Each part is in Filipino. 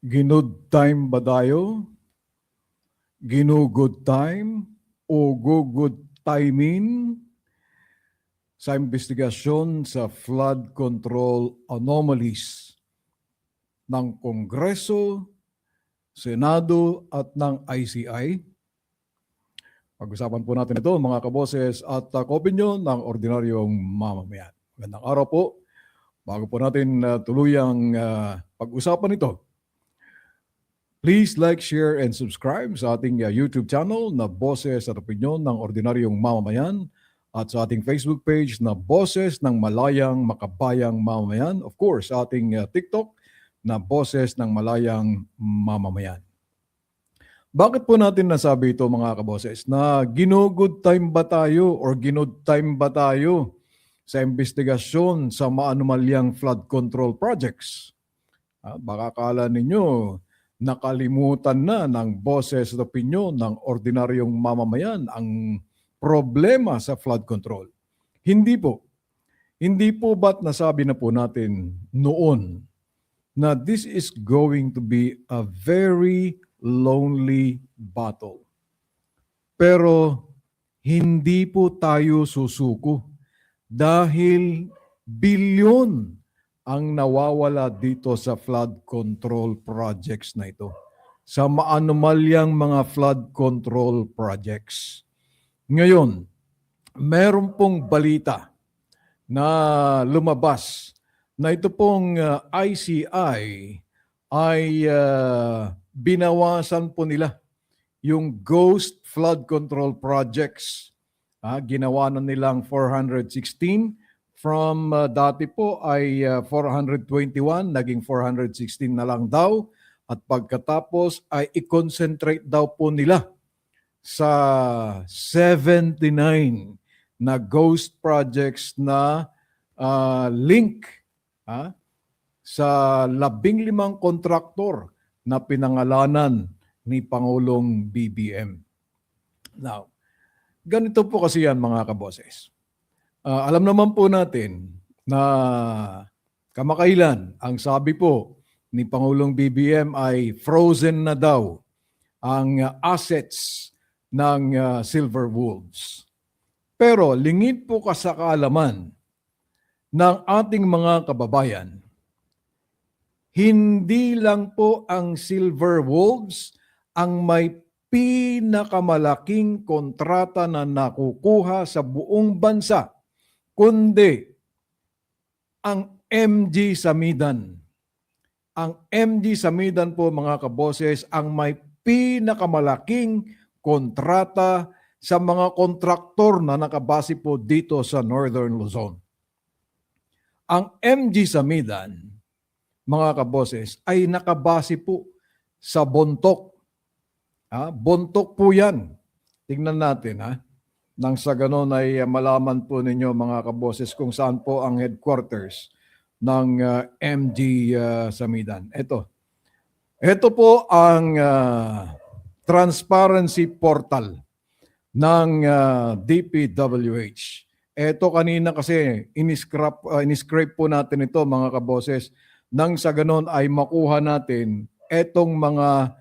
Ginud time ba tayo? Ginugod time? O gugod timin? Sa investigasyon sa flood control anomalies ng Kongreso, Senado at ng ICI. Pag-usapan po natin ito mga kaboses at kaopinyon ng ordinaryong mamamayan. Magandang araw po. Bago po natin tuluyang pag-usapan ito, please like, share, and subscribe sa ating YouTube channel na Boses at Opinyon ng Ordinaryong Mamamayan at sa ating Facebook page na Boses ng Malayang Makabayang Mamamayan. Of course, sa ating TikTok na Boses ng Malayang Mamamayan. Bakit po natin nasabi ito mga kaboses? Na ginugod time ba tayo or ginood time ba tayo sa investigasyon sa maanumalyang flood control projects? Baka akala ninyo nakalimutan na ng Boses at Opinyon ng ordinaryong mamamayan ang problema sa flood control. Hindi po. Hindi po ba't nasabi na po natin noon na this is going to be a very lonely battle. Pero hindi po tayo susuko dahil bilyon ang nawawala dito sa flood control projects na ito. Sa maanumalyang mga flood control projects. Ngayon, meron pong balita na lumabas na ito pong ICI ay binawasan po nila yung ghost flood control projects. Ginawa na nilang 416 from dati po ay 421, naging 416 na lang daw. At pagkatapos ay i-concentrate daw po nila sa 79 na ghost projects na link sa 15 kontraktor na pinangalanan ni Pangulong BBM. Now, ganito po kasi yan mga kaboses. Alam naman po natin na kamakailan ang sabi po ni Pangulong BBM ay frozen na daw ang assets ng Silver Wolves. Pero lingid po kasakalaman ng ating mga kababayan, hindi lang po ang Silver Wolves ang may pinakamalaking kontrata na nakukuha sa buong bansa, kundi ang MG Samidan. Ang MG Samidan po mga kaboses ang may pinakamalaking kontrata sa mga kontraktor na nakabase po dito sa Northern Luzon. Ang MG Samidan, mga kaboses, ay nakabase po sa Bontoc. Bontoc po yan. Tingnan natin nang sa ganon ay malaman po ninyo mga kaboses kung saan po ang headquarters ng MG Samidan. Ito po ang transparency portal ng DPWH. Ito kanina kasi in-scrape po natin ito mga kaboses nang sa ganon ay makuha natin etong mga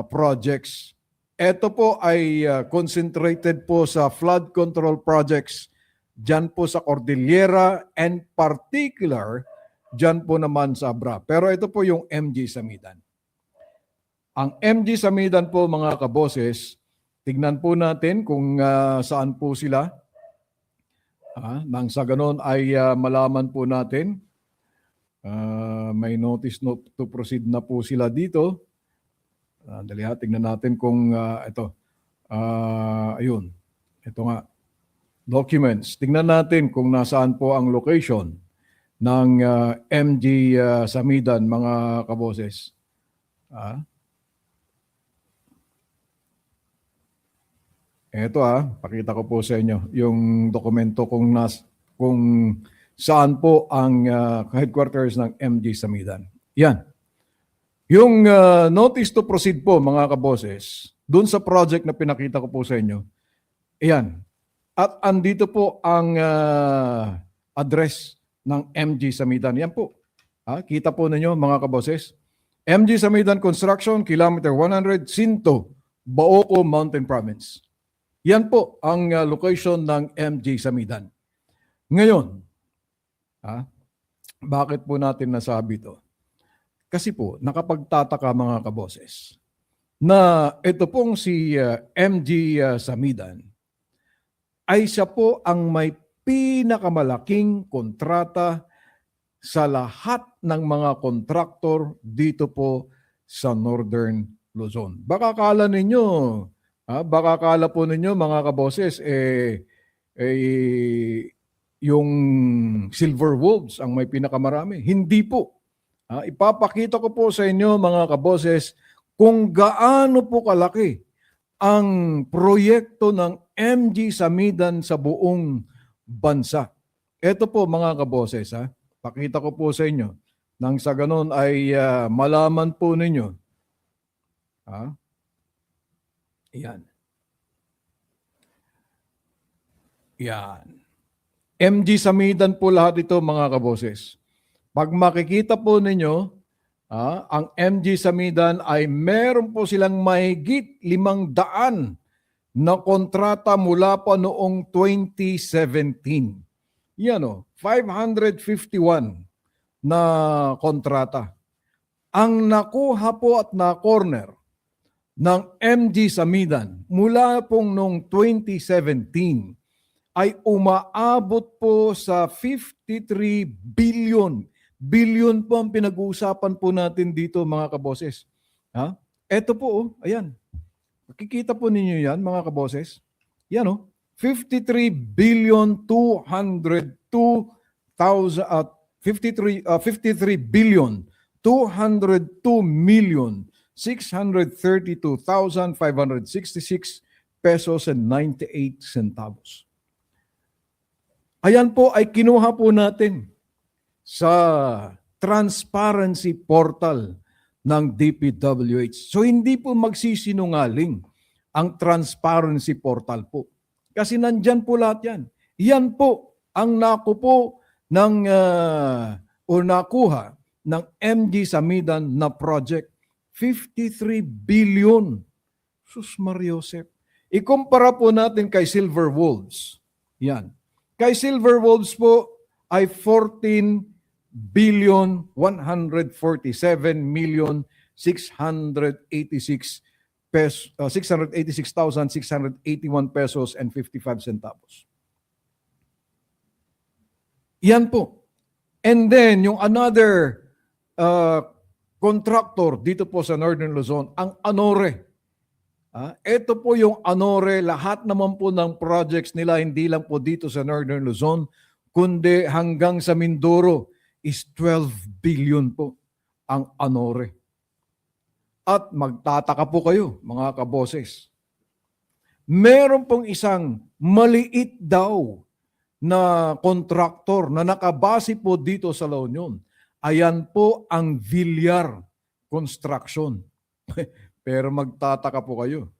projects. Ito po ay concentrated po sa flood control projects dyan po sa Cordillera and particular dyan po naman sa Abra. Pero ito po yung MG Samidan. Ang MG Samidan po mga kaboses, tignan po natin kung saan po sila. Nang sa ganon ay malaman po natin. May notice to proceed na po sila dito. Dali tignan natin kung ito. Ayun. Ito nga. Documents. Tingnan natin kung nasaan po ang location ng MG Samidan, mga kaboses. Ito pakita ko po sa inyo yung dokumento kung saan po ang headquarters ng MG Samidan. Yan. Yung notice to proceed po, mga kaboses, dun sa project na pinakita ko po sa inyo, yan. At andito po ang address ng MG Samidan. Yan po. Kita po ninyo mga kaboses. MG Samidan Construction, Kilometer 100, Sinto, Baoco Mountain Province. Yan po ang location ng MG Samidan. Ngayon, bakit po natin nasabi ito? Kasi po, nakapagtataka mga kaboses, na ito pong si MG Samidan ay siya po ang may pinakamalaking kontrata sa lahat ng mga kontraktor dito po sa Northern Luzon. Baka kala po ninyo mga kaboses, yung Silver Wolves ang may pinakamarami. Hindi po. Ipapakita ko po sa inyo mga kaboses kung gaano po kalaki ang proyekto ng MG Samidan sa buong bansa. Ito po mga kaboses, pakita ko po sa inyo nang sa ganon ay malaman po ninyo. Yan. Yan. MG Samidan po lahat ito mga kaboses. Pag makikita po ninyo, ang MG Samidan ay meron po silang mahigit 500 na kontrata mula pa noong 2017. Yan 551 na kontrata. Ang nakuha po at na-corner ng MG Samidan mula pong noong 2017 ay umaabot po sa 53 billion. Billion po ang pinag-uusapan po natin dito mga kaboses. Ito po, ayan. Makikita po ninyo yan mga kaboses. Yan 53 billion 53 billion 202 million 632,566 pesos and 98 centavos. Ayan po ay kinuha po natin sa transparency portal ng DPWH. So hindi po magsisinungaling ang transparency portal po. Kasi nandyan po lahat yan. Yan po ang nakupo ng o nakuha ng MG Samidan na project. 53 billion. Sus Mariosep. Ikumpara po natin kay Silver Wolves. Yan. Kay Silver Wolves po ay 14 billion 147 million 686 pesos 686,681 pesos and 55 centavos. Yan po. And then yung another contractor dito po sa Northern Luzon, ang Anore. Ito po yung Anore, lahat naman po ng projects nila hindi lang po dito sa Northern Luzon, kundi hanggang sa Mindoro is 12 billion po ang Anore. At magtataka po kayo, mga kaboses. Meron pong isang maliit daw na kontraktor na nakabase po dito sa La Union. Ayan po ang Villar Construction. Pero magtataka po kayo.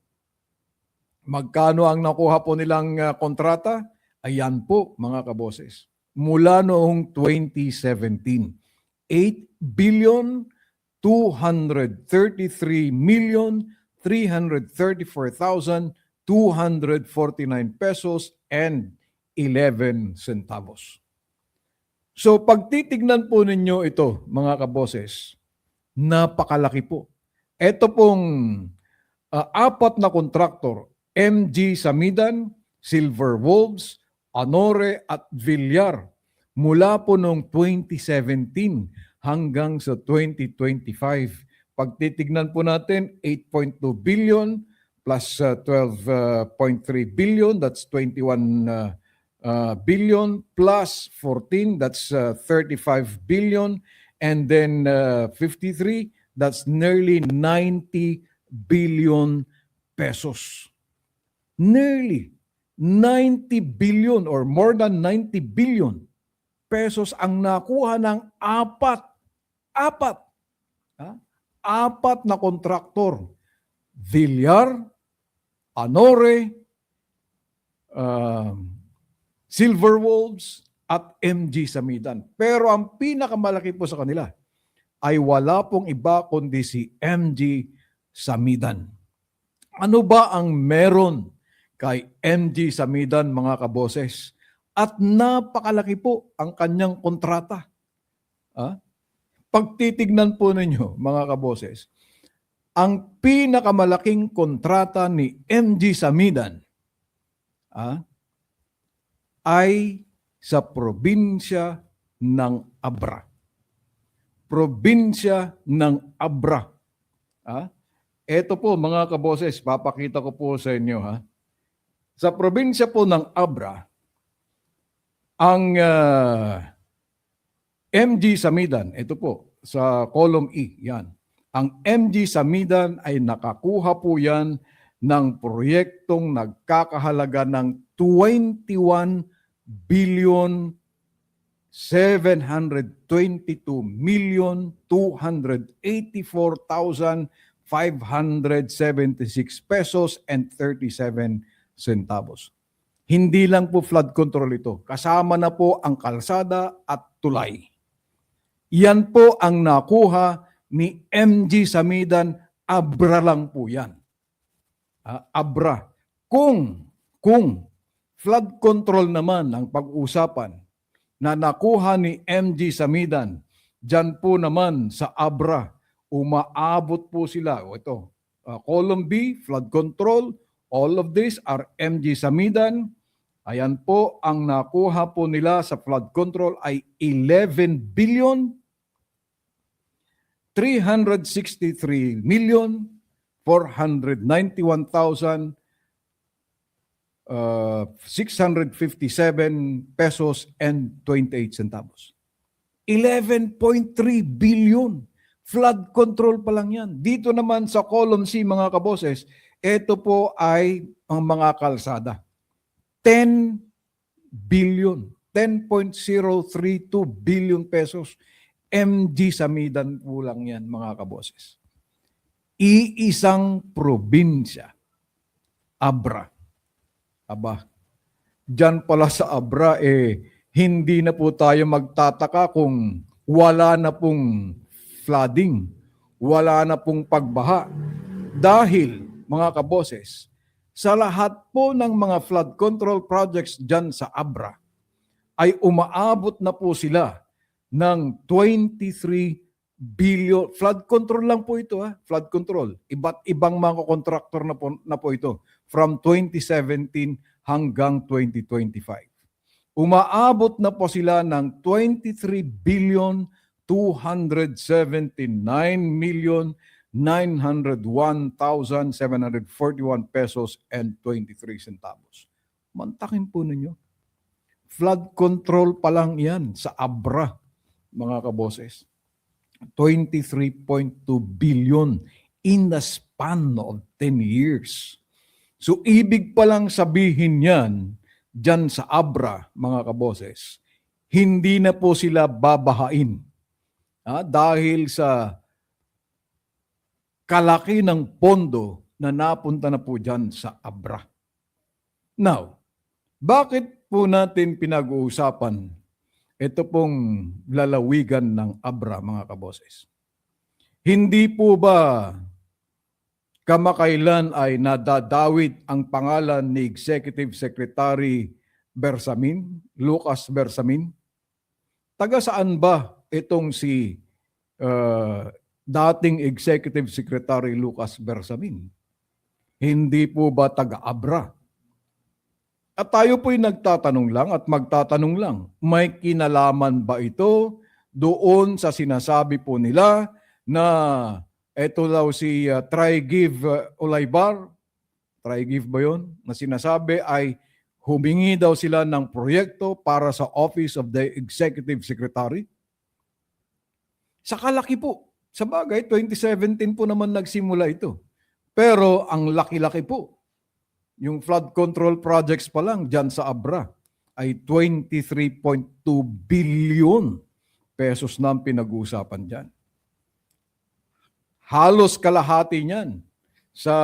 Magkano ang nakuha po nilang kontrata? Ayan po, mga kaboses. Mula noong 2017, 8 billion 233 million 334,249 pesos and 11 centavos. So pag titignan po ninyo ito, mga kaboses, napakalaki po. Ito pong apat na kontraktor, MG Samidan, Silver Wolves, Anore at Villar, mula po noong 2017 hanggang sa 2025. Pag titignan po natin, 8.2 billion plus 12.3 billion, that's 21 billion, plus 14, that's 35 billion, and then 53, that's nearly 90 billion pesos. Nearly 90 billion or more than 90 billion pesos ang nakuha ng apat na kontraktor. Villar, Anore, Silver Wolves, at MG Samidan. Pero ang pinakamalaki po sa kanila ay wala pong iba kundi si MG Samidan. Ano ba ang meron kay MG Samidan, mga kaboses? At napakalaki po ang kanyang kontrata. Pag titignan po ninyo, mga kaboses, ang pinakamalaking kontrata ni MG Samidan ay sa probinsya ng Abra. Probinsya ng Abra. Ito po, mga kaboses, papakita ko po sa inyo. Sa probinsya po ng Abra, ang MG Samidan, ito po, sa column E, yan. Ang MG Samidan ay nakakuha po yan ng proyektong nagkakahalaga ng 21 billion 722,284,576 pesos and 37 centavos. Hindi lang po flood control ito. Kasama na po ang kalsada at tulay. Yan po ang nakuha ni MG Samidan. Abra lang po yan. Abra. Kung flood control naman ang pag-usapan na nakuha ni MG Samidan, dyan po naman sa Abra, umaabot po sila. Ito, column B, flood control, all of these are MG Samidan. Ayan po, ang nakuha po nila sa flood control ay 11 billion 363 million 491,657 pesos and 28 centavos. 11.3 billion. Flood control pa lang yan. Dito naman sa column C, mga kaboses, ito po ay ang mga kalsada. 10 billion. 10.032 billion pesos. MG Samidan po lang yan, mga kaboses. Iisang probinsya. Abra. Aba, dyan pala sa Abra, hindi na po tayo magtataka kung wala na pong flooding, wala na pong pagbaha. Dahil, mga kaboses, sa lahat po ng mga flood control projects dyan sa Abra, ay umaabot na po sila ng 23 billion. Flood control lang po ito, flood control. Iba't ibang mga kontraktor na po ito from 2017 hanggang 2025. Umaabot na po sila ng 23 billion 279 million 901,741 pesos and 23 centavos. Mantakin po ninyo. Flood control pa lang yan sa Abra, mga kaboses. 23.2 billion in the span of 10 years. So, ibig palang sabihin yan, dyan sa Abra, mga kaboses, hindi na po sila babahain. Dahil sa kalaki ng pondo na napunta na po dyan sa Abra. Now, bakit po natin pinag-uusapan ito pong lalawigan ng Abra, mga kaboses? Hindi po ba kamakailan ay nadadawit ang pangalan ni Executive Secretary Bersamin, Lucas Bersamin? Taga saan ba itong si dating Executive Secretary Lucas Bersamin? Hindi po ba taga Abra? At tayo po'y nagtatanong lang at magtatanong lang, may kinalaman ba ito doon sa sinasabi po nila na ito daw si Try-Give Olaybar, Try-Give ba yun? Na sinasabi ay humingi daw sila ng proyekto para sa Office of the Executive Secretary. Sa kalaki po. Sa bagay, 2017 po naman nagsimula ito. Pero ang laki-laki po. Yung flood control projects pa lang dyan sa Abra ay 23.2 billion pesos na ang pinag-uusapan dyan. Halos kalahati niyan sa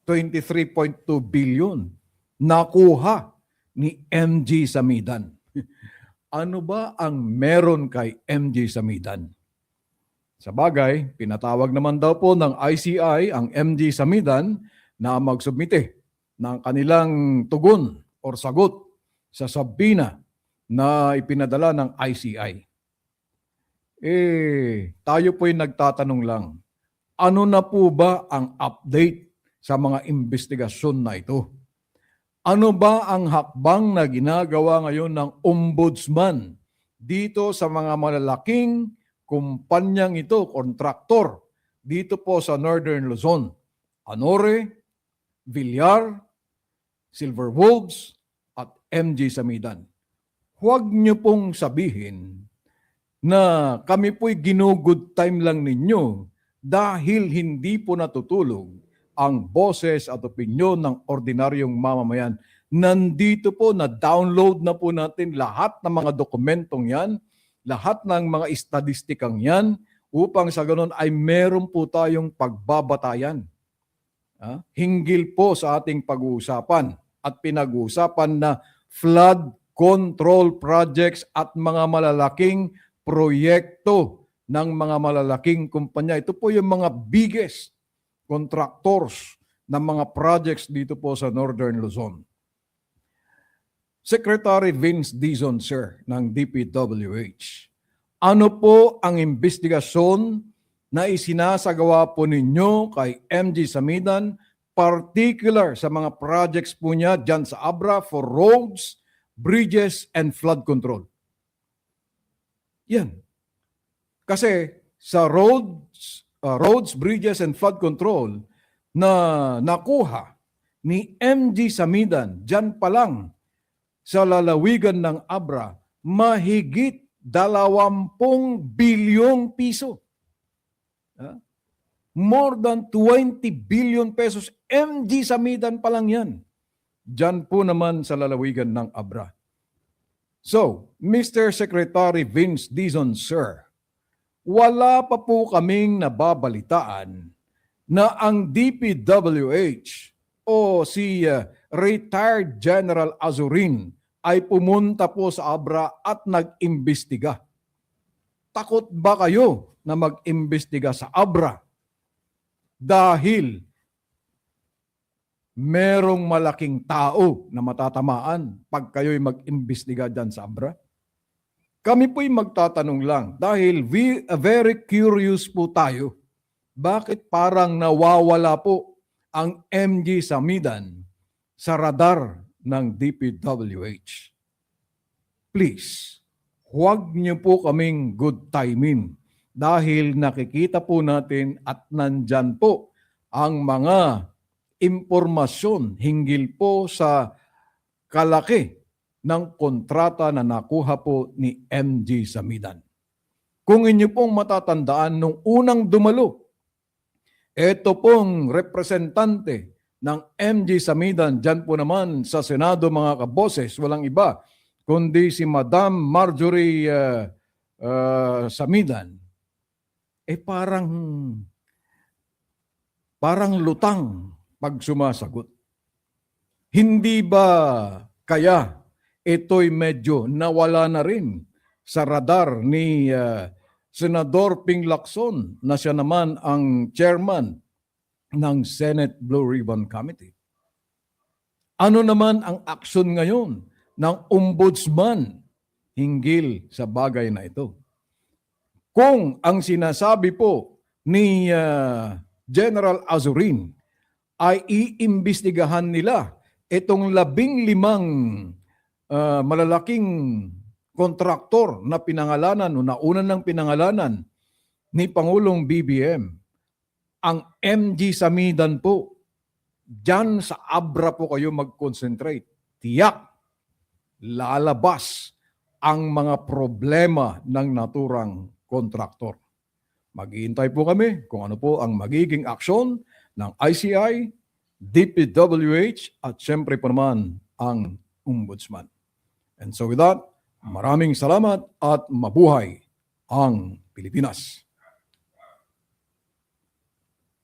23.2 billion nakuha ni MG Samidan. Ano ba ang meron kay MG Samidan? Sa bagay, pinatawag naman daw po ng ICI ang MG Samidan na magsubmite ng kanilang tugon or sagot sa sabina na ipinadala ng ICI. Tayo po'y nagtatanong lang, ano na po ba ang update sa mga investigasyon na ito? Ano ba ang hakbang na ginagawa ngayon ng ombudsman dito sa mga malalaking kumpanyang ito, kontraktor, dito po sa Northern Luzon? Anore, Villar, Silver Wolves, at MG Samidan. Huwag niyo pong sabihin na kami po'y ginugood time lang ninyo dahil hindi po natutulog ang boses at opinyon ng ordinaryong mamamayan. Nandito po, na-download na po natin lahat ng mga dokumentong yan, lahat ng mga estadistikang yan, upang sa ganun ay meron po tayong pagbabatayan. Hinggil po sa ating pag-uusapan at pinag-uusapan na flood control projects at mga malalaking proyekto ng mga malalaking kumpanya. Ito po yung mga biggest contractors ng mga projects dito po sa Northern Luzon. Secretary Vince Dizon, sir, ng DPWH. Ano po ang investigasyon na isinasagawa po ninyo kay MG Samidan, particular sa mga projects po niya dyan sa Abra for roads, bridges, and flood control? Yan. Kasi sa roads, bridges, and flood control na nakuha ni MG Samidan, dyan pa lang sa lalawigan ng Abra, mahigit 20 bilyong piso. More than 20 billion pesos. MG Samidan pa lang yan. Dyan po naman sa lalawigan ng Abra. So, Mr. Secretary Vince Dizon, sir, wala pa po kaming nababalitaan na ang DPWH o si Retired General Azurin ay pumunta po sa Abra at nag-imbestiga. Takot ba kayo na mag-imbestiga sa Abra dahil merong malaking tao na matatamaan pag kayo'y mag-imbestiga dyan sa Abra? Kami po'y magtatanong lang dahil very curious po tayo. Bakit parang nawawala po ang MG Samidan sa radar ng DPWH? Please, huwag niyo po kaming good timing dahil nakikita po natin at nandyan po ang mga impormasyon hinggil po sa kalaki ng kontrata na nakuha po ni MG Samidan. Kung inyo pong matatandaan, nung unang dumalo, ito pong representante ng MG Samidan, dyan po naman sa Senado mga kaboses, walang iba, kundi si Madam Marjorie Samidan, parang lutang pag sumasagot. Hindi ba kaya ito'y medyo nawala na rin sa radar ni Senador Ping Lacson na siya naman ang chairman ng Senate Blue Ribbon Committee? Ano naman ang aksyon ngayon ng ombudsman hinggil sa bagay na ito? Kung ang sinasabi po ni General Azurin ay iimbestigahan nila itong 15 malalaking kontraktor na pinangalanan o nauna ng pinangalanan ni Pangulong BBM, ang MG Samidan po, dyan sa Abra po kayo mag-concentrate. Tiyak, lalabas ang mga problema ng naturang kontraktor. Maghihintay po kami kung ano po ang magiging aksyon ng ICI, DPWH at siyempre po naman ang Ombudsman. And so with that, maraming salamat at mabuhay ang Pilipinas.